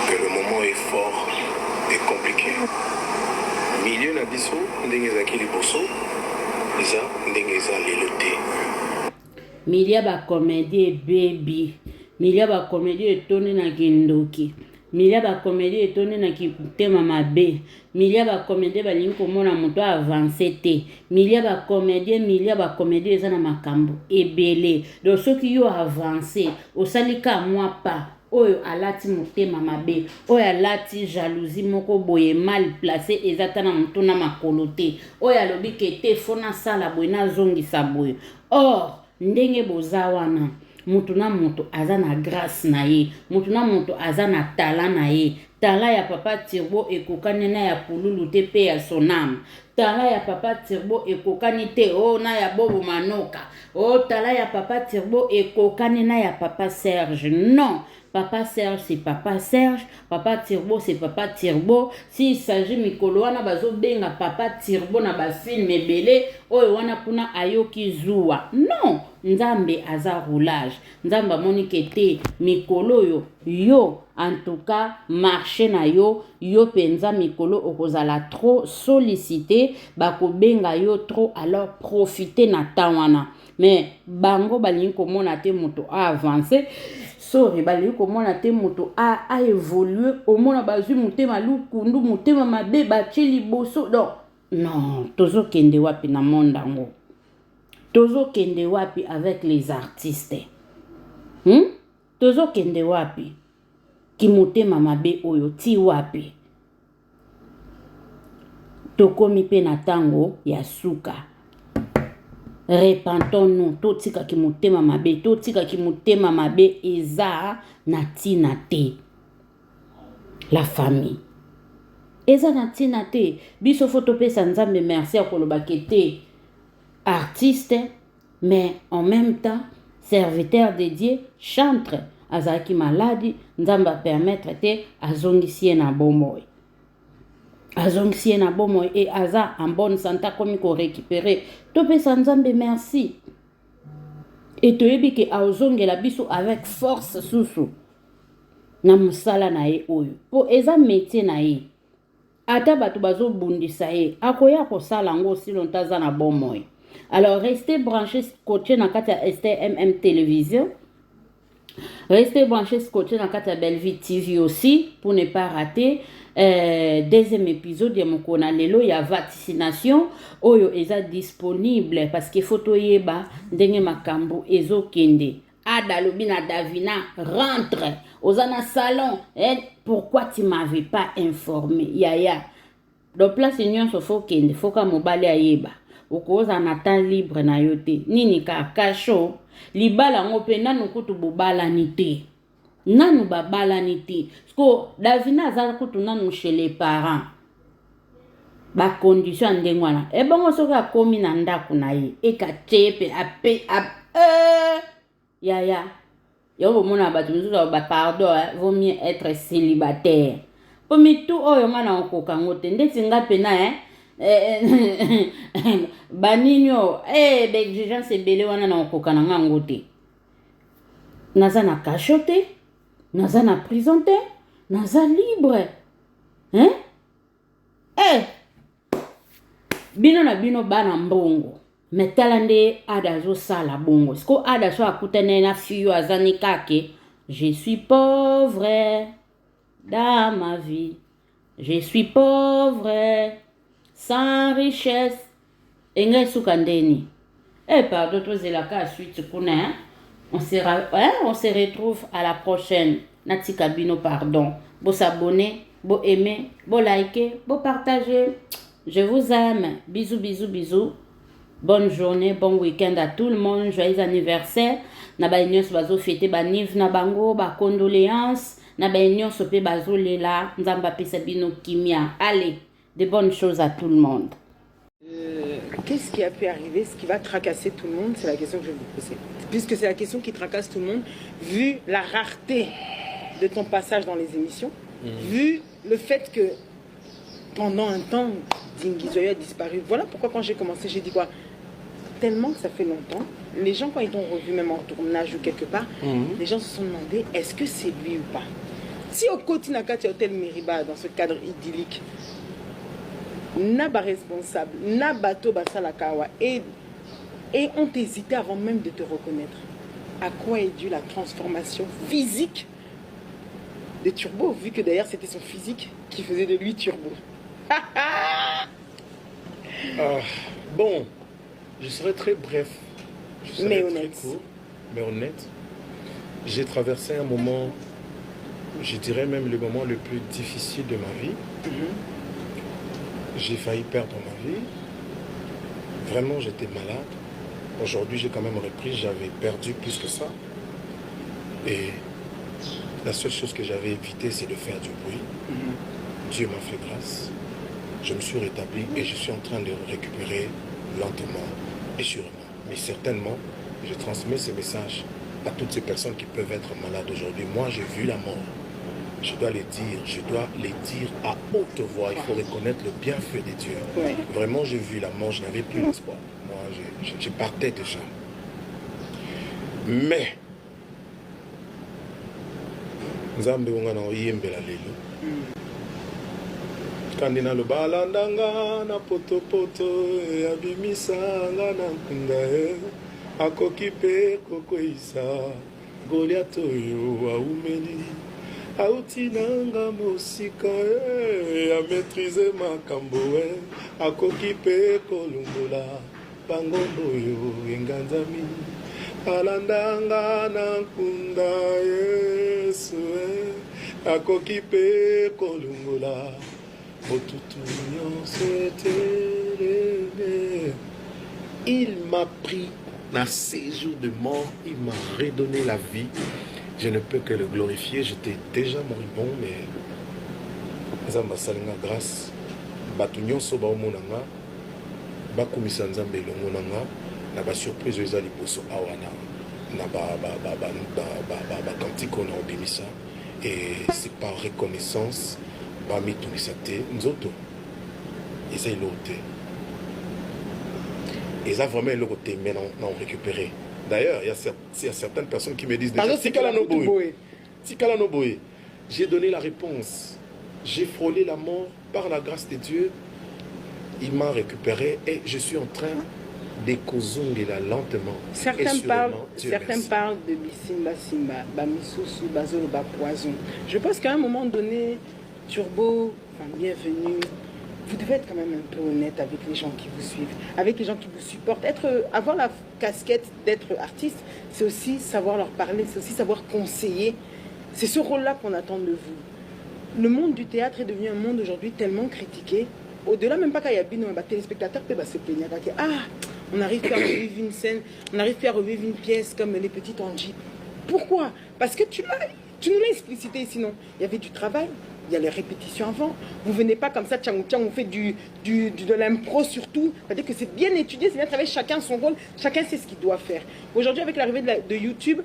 que le moment est fort et compliqué. Milieu Nabiso, Ndengezaki Liboso, Isa Ndengeza Leloté. Milia ba comédie baby. Milia ba comédie etoni na kindoki. Milia ba comédie etoni na kitema mabe. Milia ba comédie balingi komona moto avancé te. Milia ba comédie eza na makambo ebele. Donc soki yo avancé, osalika moi pas. Oyo alati motema mabe, oyo alati jalousie moko boye mal placé ezata na moto na makolo te, oyo alobi kete fona sala boye na zongisa boye. Or ndenge boza wana mutu na mutu aza na grâce na ye, mutu na mutu aza na talent na ye. Talent ya papa Turbo ekokani na ya Pululu te pe ya Sonam. Talent ya papa Turbo ekokani te na ya Bobo Manoka. Talent ya papa Turbo ekokani na ya papa Serge. Non. Papa Serge, c'est Papa Serge. Papa Turbo, c'est Papa Turbo. S'il s'agit mikolo wana bazo benga Papa Turbo na ba film ebele, oyo wana kuna ayoki zuwa. Non, nzambe aza roulage. Nzambe amoni kete mikolo yo en tout cas marché na yo penza mikolo okozala trop sollicité, bako benga yo trop, alors profiter na tawana. Mais bango balingi komona te moto a avancé. Sorry, bali komona te moto a évolué, au mona bazui mutema lukundu mutema mabe batie liboso. Donc non, tozo kende wapi na monde ngo. Tozo kende wapi avec les artistes. Tozo kende wapi ki mutema mabe oyo ti wapi. Tokomi pe na tango ya suka. Repentons-nous, totika ki mutema mabe eza na tina te. La famille eza na tina te. Biso foto pesa nzambe merci akoloba kete artiste, mais en même temps serviteur de Dieu, chantre azaki maladi, nzamba permettre te azongisie na bomoi. Azongsie na bomo et aza en bonne santé comme ko récupérer. Topé sanzambe merci. Et toyebi ke azongela biso avec force susu. Na musala na ye oyo. Po eza métier na ye. Ata bato bazo bundisa ye. Akoya ko sala ngo si longtemps za na bomo. Alors restez branchés côté na kati ya STMM télévision. Restez branchés scotchés dans Kata Belleville TV aussi pour ne pas rater deuxième épisode de Mokona Lelo. Il y a vaccination oyo eza disponible parce que photo yeba ndenge makambo ezo kende. Ada Lobina Davina rentre Osana salon. Pourquoi tu m'avais pas informé? Yaya. Donc place union so faut kende faut ka mobali ayeba. Okoza na temps libre na yote. Nini ka kasho libala ngope nanu kutu bobala nite. Nanu babala nite. Sko Davina za kutu nanu chez les parents. Ba condition ndengwana. E bongo soki akomi na ndako na ye. E ka chepe ape Yaya. Yo mona batu mususu ba pardon, vaut mieux être célibataire. Pomi tout oyo nga na okoka ngote ndeti nga pena baninyo exigence ebele wana na okoka na nga ngote. Naza na cachote, naza na prison te, naza libre. Bino na bino bana mbongo. Metala nde ada zo sala bongo. Sko ada so akutane na fiyo azani kake. Je suis pauvre dans ma vie. Je suis pauvre sans richesse. Enga sukandeni. Pardon, toi c'est la cas suite kuna. On se retrouve à la prochaine. Natika bino pardon. Bo s'abonner, bo aimer, bo liker, bo partager. Je vous aime. Bisous, bisous, bisous. Bonne journée, bon week-end à tout le monde. Joyeux anniversaire. Na ba nyos bazo fêter ba niv na bango, ba condoléances. Na ba nyos pe bazo lela, nzamba pesa bino kimia. Allez, de bonnes choses à tout le monde. Qu'est-ce qui a pu arriver? Ce qui va tracasser tout le monde, c'est la question que je vais vous poser. Puisque c'est la question qui tracasse tout le monde, vu la rareté de ton passage dans les émissions, vu le fait que pendant un temps, Dingizoyo a disparu. Voilà pourquoi quand j'ai commencé, j'ai dit quoi? Tellement que ça fait longtemps, les gens quand ils t'ont revu même en tournage ou quelque part, les gens se sont demandé est-ce que c'est lui ou pas? Si au Kotinaka, tu as Hôtel Miriba dans ce cadre idyllique, Naba responsable, Nabato Basalakawa, et ont hésité avant même de te reconnaître. À quoi est due la transformation physique de Turbo, vu que d'ailleurs c'était son physique qui faisait de lui Turbo. Bon, je serai très bref. Mais honnête. Très court, mais honnête. J'ai traversé un moment, je dirais même le moment le plus difficile de ma vie. J'ai failli perdre ma vie. Vraiment, j'étais malade. Aujourd'hui, j'ai quand même repris. J'avais perdu plus que ça. Et la seule chose que j'avais évité, c'est de faire du bruit. Dieu m'a fait grâce. Je me suis rétabli et je suis en train de récupérer lentement et sûrement. Mais certainement, je transmets ce message à toutes ces personnes qui peuvent être malades aujourd'hui. Moi, j'ai vu la mort. Je dois les dire à haute voix. Il faut reconnaître le bienfait de Dieu. Ouais. Vraiment, j'ai vu la mort, je n'avais plus d'espoir. Moi, je partais déjà. Mais, Nzambe ongana oyembela lelo. Kandina lo balandanga na poto abimisa nga na nkunda akoki pe kokoisa Goliath oyo aumeli auti nanga mosika a maîtriser makambo akoki pe kolungola bangombo oyo enganzami alandanga na nkunda Yesu akoki pe kolungola. Il m'a pris dans ces jours de mort, il m'a redonné la vie. Je ne peux que le glorifier. J'étais déjà moribond, mais Nzamba salinga grâce. Batunyon soba omonanga, bakumisa Nzambe longonanga, na ba surprise eza liboso awana, na ba kantiko na obimisa. Et c'est par reconnaissance. Bami Tunisate, Nzoto, et ça il l'ôte. Et ça vraiment il l'ôte, mais non récupéré. D'ailleurs, il y a certaines personnes qui me disent déjà, Tikala Noboé, j'ai donné la réponse. J'ai frôlé la mort par la grâce de Dieu. Il m'a récupéré et je suis en train dékozongela lentement. Certains parlent de Bisimba Simba, Bamisusu, Bazolo, Poison. Je pense qu'à un moment donné, Turbo, enfin, bienvenue, vous devez être quand même un peu honnête avec les gens qui vous suivent, avec les gens qui vous supportent. Avoir la casquette d'être artiste, c'est aussi savoir leur parler, c'est aussi savoir conseiller. C'est ce rôle-là qu'on attend de vous. Le monde du théâtre est devenu un monde aujourd'hui tellement critiqué. Au-delà, même pas quand il y a un téléspectateur peut se plaindre. Ah, on n'arrive plus à revivre une scène, on n'arrive plus à revivre une pièce comme Les Petites Angie. Pourquoi? Parce que tu nous l'as explicité sinon. Il y avait du travail. Il y a les répétitions avant. Vous venez pas comme ça, on fait de l'impro surtout. C'est-à-dire que c'est bien étudié, c'est bien travaillé, chacun son rôle, chacun sait ce qu'il doit faire. Aujourd'hui, avec l'arrivée de YouTube,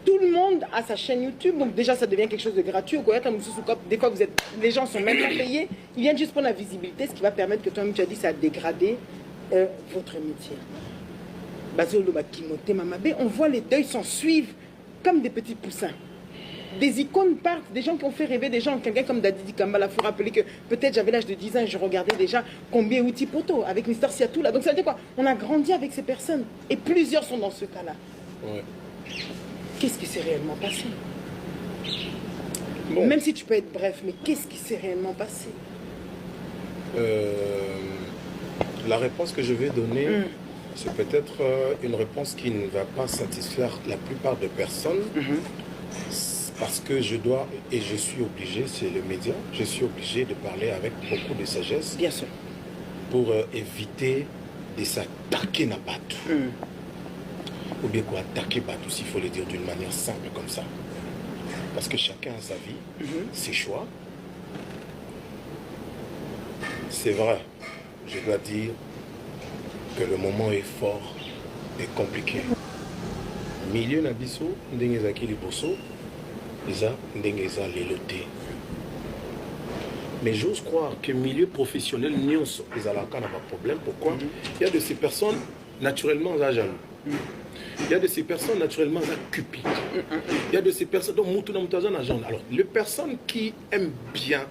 tout le monde a sa chaîne YouTube, donc déjà ça devient quelque chose de gratuit. Des fois, les gens sont même pas payés. Ils viennent juste pour la visibilité, ce qui va permettre que toi-même, tu as dit, ça a dégradé votre métier. On voit les deuils s'en suivre comme des petits poussins. Des icônes partent, des gens qui ont fait rêver des gens. Quelqu'un comme Dadi Kambala, il faut rappeler que peut-être j'avais l'âge de 10 ans et je regardais déjà Combien Outi Poto avec Mister Siatou là. Donc ça veut dire quoi? On a grandi avec ces personnes et plusieurs sont dans ce cas-là. Ouais. Qu'est-ce qui s'est réellement passé? Bon. Même si tu peux être bref, mais qu'est-ce qui s'est réellement passé? La réponse que je vais donner, c'est peut-être une réponse qui ne va pas satisfaire la plupart des personnes. Parce que je dois, et je suis obligé, c'est le média, je suis obligé de parler avec beaucoup de sagesse. Bien sûr. Pour éviter de s'attaquer à Batou. Ou bien quoi, attaquer Batou, s'il faut le dire d'une manière simple comme ça. Parce que chacun a sa vie, ses choix. C'est vrai, je dois dire que le moment est fort et compliqué. Milieu Nabiso, Ndengezaki Liboso, mais j'ose croire que milieu professionnel, ils ont pas de problème. Pourquoi? Il y a de ces personnes naturellement jaloux. Il y a de ces personnes naturellement cupides. Il y a de ces personnes donc alors les personnes qui aiment bien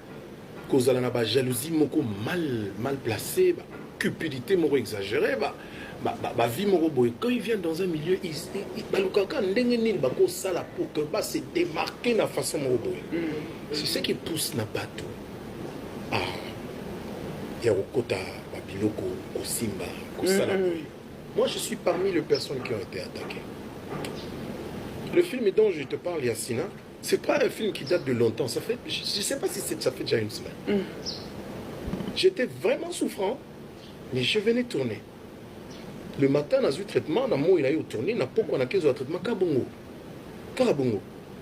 cause de la jalousie mal placée, cupidité exagérée, quand ils viennent dans un milieu, ils se démarquer de la façon. C'est ce qui pousse na bateau. Ah, il y a Okota, Babiloko, Kosimba, Kosalaboy. Moi, je suis parmi les personnes qui ont été attaquées. Le film dont je te parle, Yassina, c'est pas un film qui date de longtemps. Ça fait, je ne sais pas si ça fait déjà une semaine. J'étais vraiment souffrant, mais je venais tourner. Le matin, dans un traitement, dans il a eu tourné, n'a pas qu'on a 15 traitement Kabongo. Karabongo.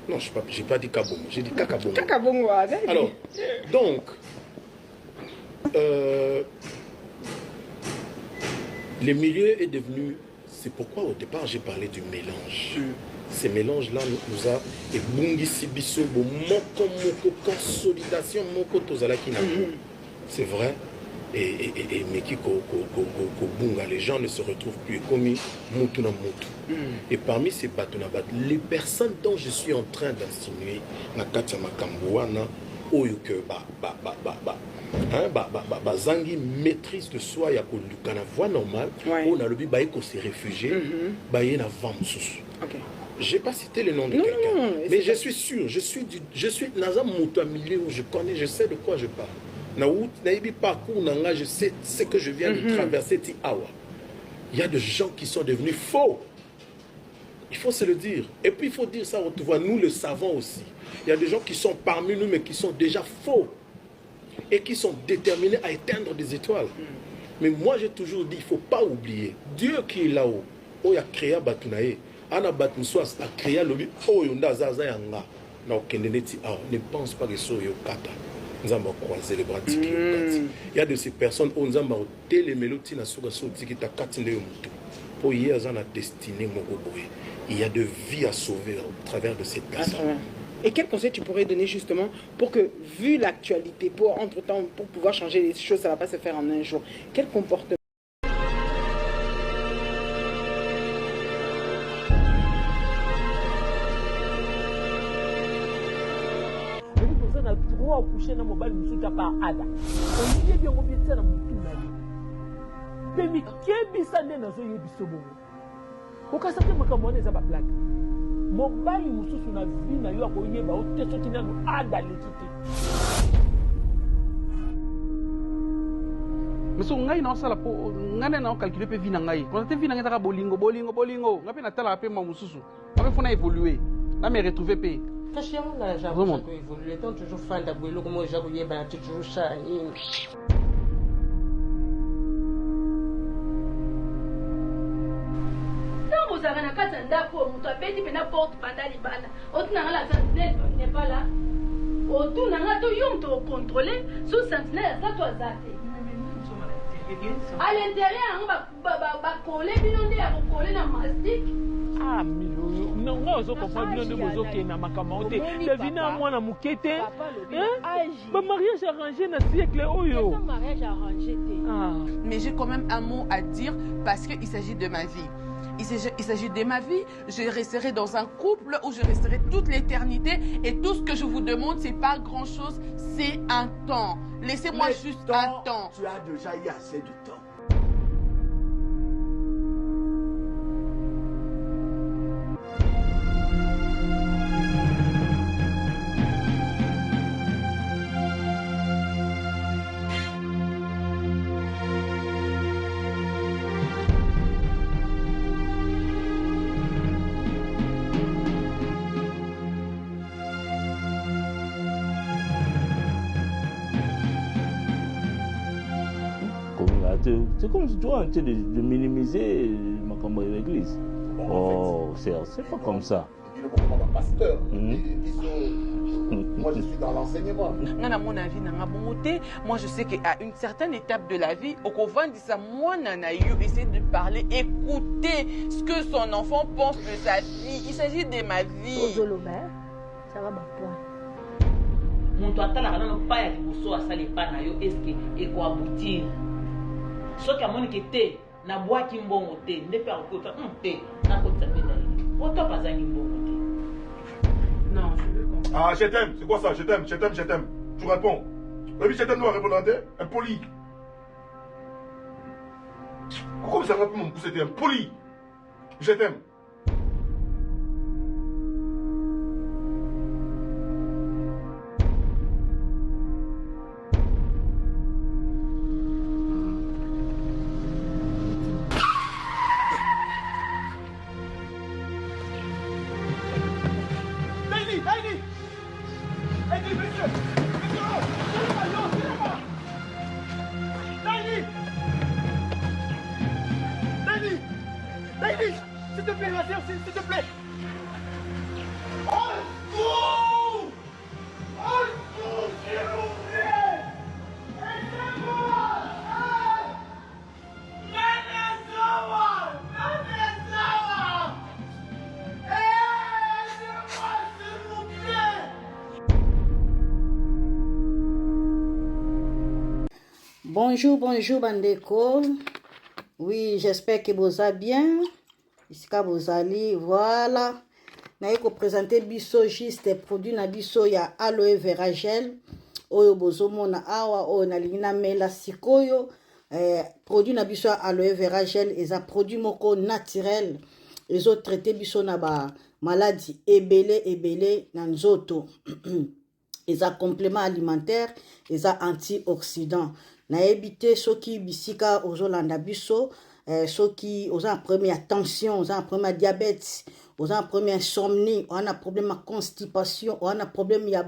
Non, je n'ai pas dit Kabongo, j'ai dit Kakabongo. Kakabongo, alors, donc, le milieu est devenu. C'est pourquoi au départ j'ai parlé du mélange. Ces mélanges-là nous a et bungi sibiso moko consolidation moko tozala qui n'a. C'est vrai. Mais qui bunga, les gens ne se retrouvent plus comme mutu na mutu. Et parmi ces bateaux, les personnes dont je suis en train d'insinuer na katia makambuana oyo que zangi maîtrise de soi ya ko lukana voie normale on a le bi baé ko se réfugier baé na vamsus. J'ai pas cité le nom de quelqu'un, mais je suis sûr, je suis dans un milieu où je connais, je sais de quoi je parle. Je sais ce que je viens de traverser. Il y a des gens qui sont devenus faux. Il faut se le dire. Et puis il faut dire ça, nous le savons aussi. Il y a des gens qui sont parmi nous, mais qui sont déjà faux. Et qui sont déterminés à éteindre des étoiles. Mais moi j'ai toujours dit, il ne faut pas oublier. Dieu qui est là-haut, il a créé Batunaye. Ana Batounswas a créé le ne pense pas que ce soit Kata. Nous avons croisé les bras. Il y a de ces personnes où nous avons les mélodies pour y avoir la destinée. Il y a de vies à sauver au travers de cette personne. Et quel conseil tu pourrais donner justement pour que, vu l'actualité, pour entre-temps, pour pouvoir changer les choses, ça ne va pas se faire en un jour. Quel comportement? Coucher dans mon bal musique par Ada. On dit bien qu'on peut faire dans mon tout. Demi kebisa nde nazo yebiso bongo. Okasa te makambo wana eza ba blague. Mobali mususu na vie na yo akoyeba ote soki nano adaleki te. Mais so ngai na osala po ngane na calculer pe vie na ngai. Quand te vie na ngai taka bolingo. Ngape na tala pe ma mususu. Ngape fona évoluer. Na me retrouver pe. Franchement, là, j'avoue que évoluer. Tant toujours fan d'abouelo comme moi j'avoue yeba toujours ça. Vous avez un cas d'endroit où tu as fait une porte pendant les balles. Autant la sentinelle n'est pas là. Autour n'a pas de contrôler sous sentinelle, ça toi zaté. À l'intérieur, on va coller, on va coller dans mastic. Ah, milo. Non, on se comprend bien de bozo qui na makamante. Devina moi na mukete. Bah mariage arrangé na siècle oyo. Mariage arrangé. Mais j'ai quand même un mot à dire parce qu'il s'agit de ma vie. Il s'agit de ma vie. Je resterai dans un couple où je resterai toute l'éternité. Et tout ce que je vous demande, c'est pas grand-chose, c'est un temps. Laissez-moi juste un temps. Tu as déjà eu assez de temps. C'est comme si tu vois, de minimiser ma campagne de l'église. Oh, c'est pas comme ça. Pasteur, moi je suis dans l'enseignement. À mon avis, moi je sais qu'à une certaine étape de la vie, au couvent dit ça, moi Nanaïou essaie de parler, écouter ce que son enfant pense de sa vie. Il s'agit de ma vie. Ça va pas. Mon toit là, on n'a pas de bousseau à saler pas naïo. Est-ce que et quoi aboutir? Ce qui a mon été, na bois qui mbongo te, ne pas au côté, na côté ça fait d'ailleurs. Autant pas un mbongo te. Non, je veux comprendre. Ah, je t'aime, c'est quoi ça? Je t'aime. Tu réponds. Oui, je t'aime, nous répondre impoli. Pourquoi ça va plus mon pouce, c'était impoli? Je t'aime. S'il te plaît, s'il te plaît. Bonjour, Bandeko. Oui, j'espère que vous allez bien. Ici, vous allez, voilà. Je vais présenter biso juste produit na biso ya aloe vera gel. Oyo bozomona awa oyo na lingina mela sikoyo. Produit na biso ya aloe vera gel eza produit moko naturel. Ezo traité biso na ba maladie ebele na nzoto. Eza complément alimentaire, eza antioxydant. Na ebité soki bisika ozolanda biso, soki oza un problème de tension, oza un problème de diabète, oza un problème insomnie, on a un problème de constipation, on a un problème de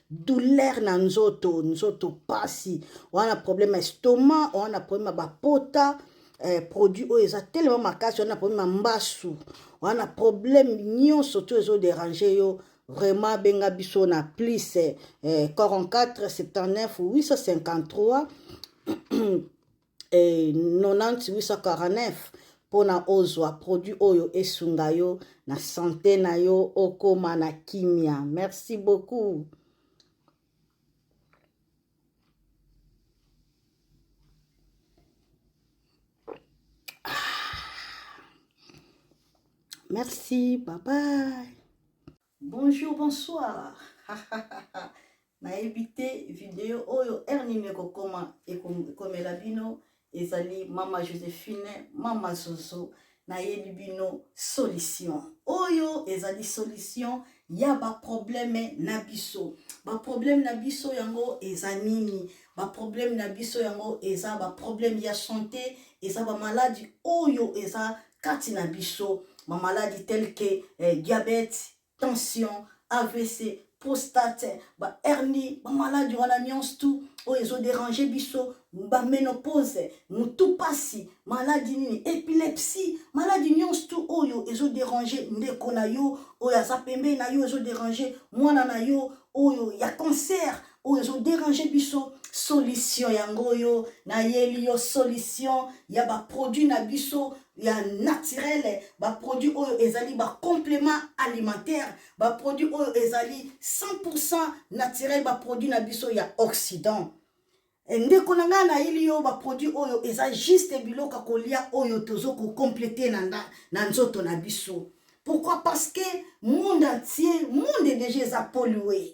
douleur na nzoto pasi, on a un problème d'estomac, on a un problème de pota, produit o eza tellement makasi, on a un problème de mbasu, on a un problème nyon surtout ezo déranger yo. Vraiment benga biso na plus 44 79 853 et 90 849 pona ozwa produit oyo esunga yo na santé na yo okoma na kimia. Merci beaucoup. Merci, bye bye. Bonjour, bonsoir. Na évité vidéo oyo ernine kokoma et comme la bino ezali mama Joséphine, mama Zozo, na yelibino solution. Oyo ezali solution ya ba problème na biso. Ba problème na biso yango ezanini. Ba problème na biso yango eza ba problème ya santé, eza ba maladie oyo eza kati na biso. Ma maladie telle que diabète, tension, AVC, prostate, ba hernie, ba maladie wana nyonso tout oyo ezo déranger biso, ba ménopause, mutu pasi, maladie nini, épilepsie, maladie nyonso tout oyo ezo déranger ndeko na yo, oyo aza pembe na yo ezo déranger mwana na yo, oyo ya cancer, oyo ezo déranger biso, solution yango yo na yeli yo solution ya ba produit na biso ya naturel, ba produit oyo ezali ba complément alimentaire, ba produit oyo ezali 100% naturel, ba produit na biso ya Occident. Ndeko na nga na yeli yo ba produit oyo eza juste biloka kolia oyo tozo ko compléter na nzoto na biso. Pourquoi? Parce que monde entier, monde déjà eza pollué.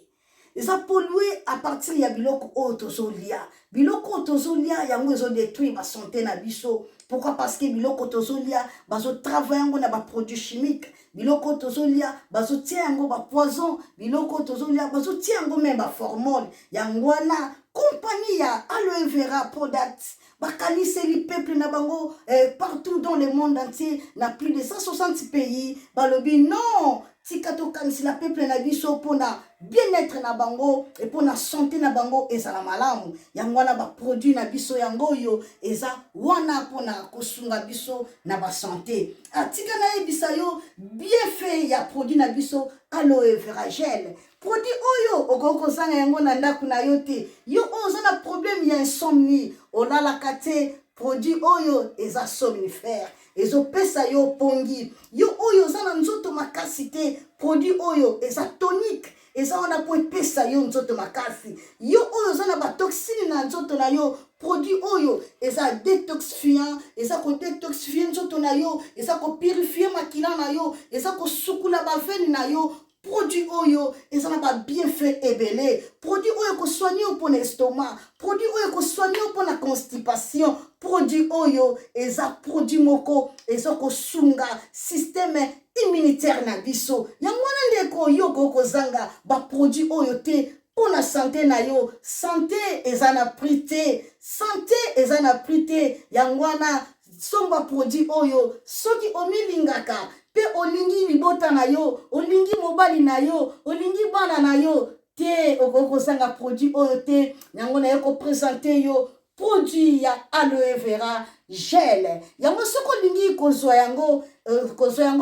Ils ont pollué à partir de biloko otozolia. Biloko otozolia yango ezo détruire la santé na biso. Pourquoi? Parce que biloko otozolia bazo travailler yango na ba produits chimiques. Biloko otozolia bazo tia yango ba poison. Biloko otozolia bazo tia yango même ba hormone. Yango wana compagnie ya aloe vera products. Bakanise li peuple na bango partout dans le monde entier, na plus de 160 pays. Balobi non. Tikato kanisi la peuple na biso pona bien-être na bango et pona santé na bango ezala malamu. Yango wana ba produit na biso yango yo eza wana pona kosunga biso na ba santé. Atika na ebisa yo bien fait ya produit na biso aloe vera gel. Produit oyo okoko zanga yango na ndaku na yo te. Yo oza na problème ya insomnie, olala kate produit oyo eza somnifère. Ezo pesa yo pongi. Yo oyo zana nzoto makasi te. Produit oyo eza tonique. Eza wana po pesa yo nzoto makasi. Yo oyo zana ba toxine na nzoto na yo. Produit oyo eza détoxifiant. Eza ko détoxifier nzoto na yo. Eza ko purifier makila na yo. Eza ko sukula ba veine na yo. Produit oyo ezana ba bienfait ebele. Produit oyo ko soigner pour l'estomac. Produit oyo ko soigner pour la constipation. Produit oyo eza produit moko eza ko sunga système immunitaire na biso. Yango wana ndeko yo ko zanga ba produit oyo te pour la santé na yo. Santé ezana prité. Santé ezana prité. Yango wana somba produit oyo soki omilingaka pe olingi libota na yo, olingi mobali na yo, olingi bana na yo, te okoko sanga produit oyo te, yango na yoko présenter yo produit ya aloe vera gel. Yango soko lingi kozwa yango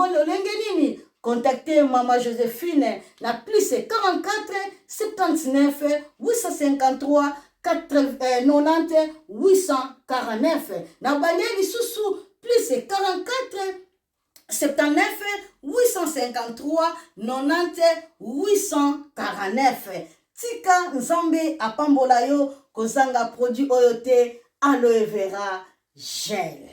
lolenge nini? Contactez Mama Joséphine na plus 44 79 853 90 849. Na banyeli susu plus 44 79 853 90 849. Tika nzambe apambola yo kozanga produit oyo te aloe vera gel.